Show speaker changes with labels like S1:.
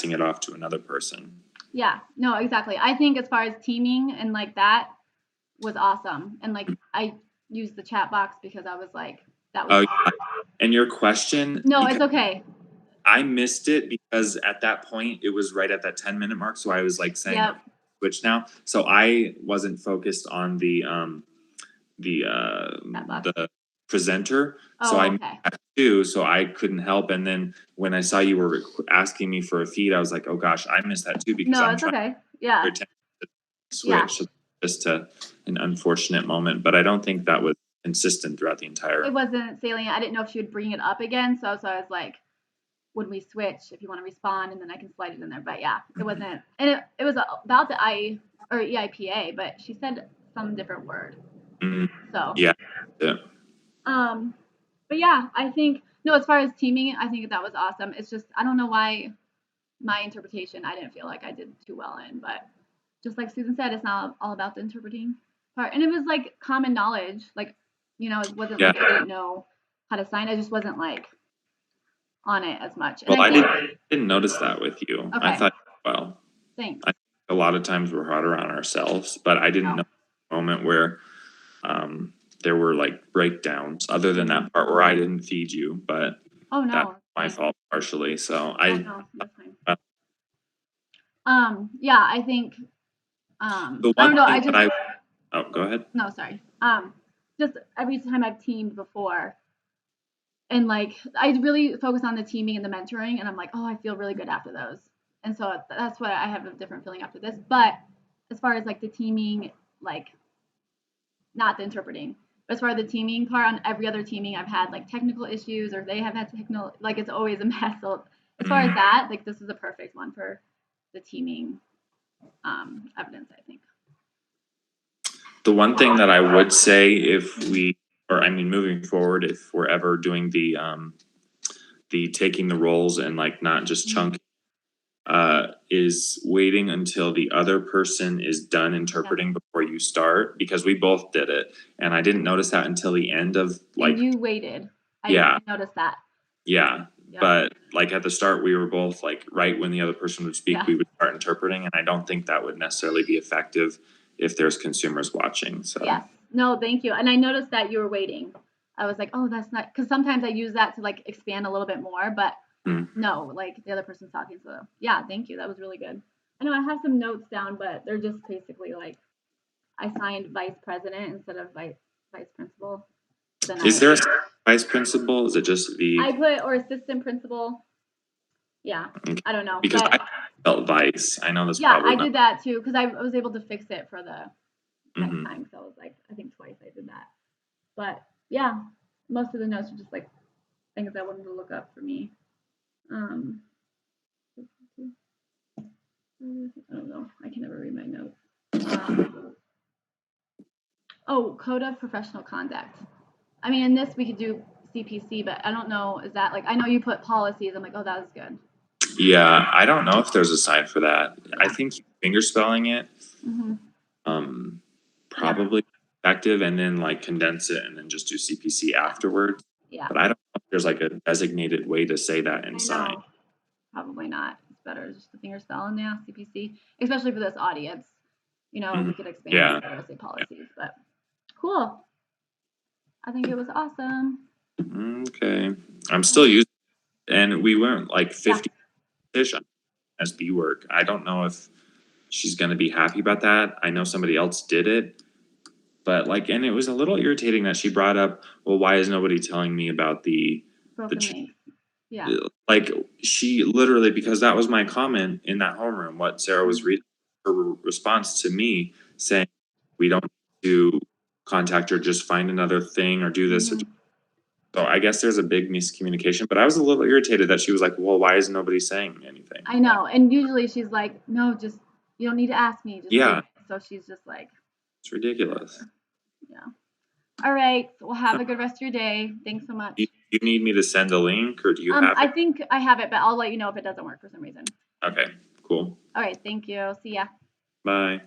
S1: passing it off to another person.
S2: Yeah, no, exactly. I think as far as teaming and like that was awesome. And like I used the chat box because I was like, that was
S1: and your question,
S2: no, it's okay.
S1: I missed it because at that point it was right at that 10-minute mark. So I was like saying,
S2: Yep.
S1: switch now. So I wasn't focused on the presenter. So I
S2: okay.
S1: too, so I couldn't help. And then when I saw you were asking me for a feed, I was like, oh gosh, I missed that too because I'm
S2: it's
S1: trying
S2: okay. Yeah.
S1: to switch. Just an unfortunate moment, but I don't think that was consistent throughout the entire.
S2: It wasn't salient. I didn't know if she would bring it up again, so I was like, would we switch if you want to respond, and then I can slide it in there. But yeah, it wasn't, and it was about the EIPA, but she said some different word. So
S1: yeah.
S2: But yeah, I think no. As far as teaming, I think that was awesome. It's just I don't know why my interpretation I didn't feel like I did too well in, but just like Susan said, it's not all about the interpreting part, and it was like common knowledge, like it wasn't like I didn't know how to sign. I just wasn't like on it as much. And
S1: well, I didn't notice that with you. Okay. I thought, well,
S2: thanks.
S1: A lot of times we're harder on ourselves, but I didn't know the moment where there were like breakdowns other than that part where I didn't feed you, but that's my fault partially. So that's fine.
S2: Yeah, I think I don't know.
S1: Oh, go ahead.
S2: No, sorry. Just every time I've teamed before, and like I really focus on the teaming and the mentoring, and I'm like, oh, I feel really good after those, and so that's why I have a different feeling after this. But as far as like the teaming, like not the interpreting, but as far as the teaming part, on every other teaming I've had like technical issues, or they have had technical, like it's always a mess. So as far as that, like this is a perfect one for the teaming evidence, I think.
S1: The one thing that I would say, moving forward, if we're ever doing the taking the roles and like not just chunking, is waiting until the other person is done interpreting before you start, because we both did it, and I didn't notice that until the end of like.
S2: And you waited. I noticed that.
S1: Yeah. But like at the start, we were both like right when the other person would speak, we would start interpreting, and I don't think that would necessarily be effective if there's consumers watching. So
S2: yeah, no, thank you. And I noticed that you were waiting. I was like, oh, that's not, because sometimes I use that to like expand a little bit more, but no, like the other person's talking. So yeah, thank you. That was really good. I know I have some notes down, but they're just basically like I signed vice president instead of vice principal.
S1: Is there a vice principal? Is it just the?
S2: I put or assistant principal. Yeah, I don't know.
S1: Because I felt vice. I know this.
S2: Yeah, I did that too because I was able to fix it for the next time. So I was like, I think twice I did that. But yeah, most of the notes are just like things I wanted to look up for me. I don't know. I can never read my notes. Code of professional conduct. I mean, in this we could do CPC, but I don't know. Is that like, I know you put policies. I'm like, oh, that was good.
S1: Yeah, I don't know if there's a sign for that. Yeah. I think finger spelling it, probably effective, and then like condense it and then just do CPC afterwards.
S2: Yeah.
S1: But I don't know if there's like a designated way to say that in sign.
S2: Probably not. It's better just the finger spell and CPC, especially for this audience. We could expand and say policies, but cool. I think it was awesome.
S1: Okay. I'm still using it, and we went like 50-ish on SB work. I don't know if she's going to be happy about that. I know somebody else did it, but like, and it was a little irritating that she brought up, well, why is nobody telling me about the like she literally, because that was my comment in that homeroom, what Sarah was reading, her response to me saying, we don't need to contact her, just find another thing or do this. So I guess there's a big miscommunication, but I was a little irritated that she was like, well, why is nobody saying anything?
S2: I know. And usually she's like, no, just, you don't need to ask me. Just so she's just like.
S1: It's ridiculous.
S2: Yeah. All right. Well, have a good rest of your day. Thanks so much.
S1: You need me to send a link, or do you have it?
S2: I think I have it, but I'll let you know if it doesn't work for some reason.
S1: Okay, cool.
S2: All right. Thank you. See ya.
S1: Bye.